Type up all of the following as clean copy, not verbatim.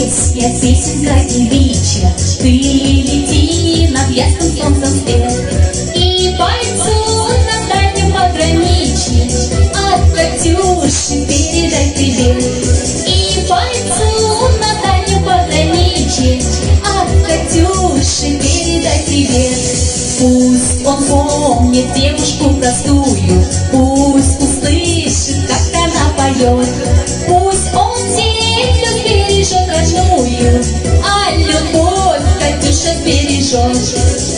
песня, песенка девичья. Ты лети над ясным солнцем свет, и бойцу на дальнем пограничье от Катюши передай привет. И бойцу на дальнем пограничье от Катюши передай привет. Пусть он помнит девушку простую, пусть услышит, как она поет. Пусть он землю бережет родную, а любовь Катюша бережет.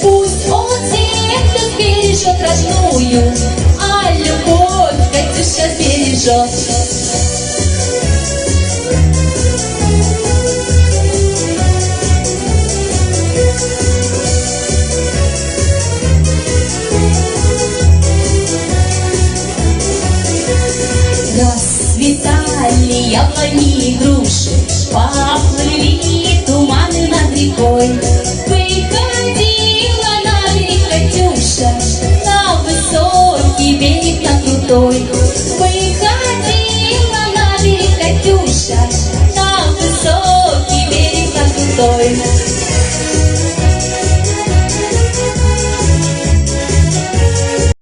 Пусть он землю бережет родную, а любовь Катюша бережет. Расцветали яблони и груши, поплыли туманы над рекой. Выходила на берег Катюша, на высокий берег, на крутой. Выходила на берег Катюша, на высокий берег, на крутой.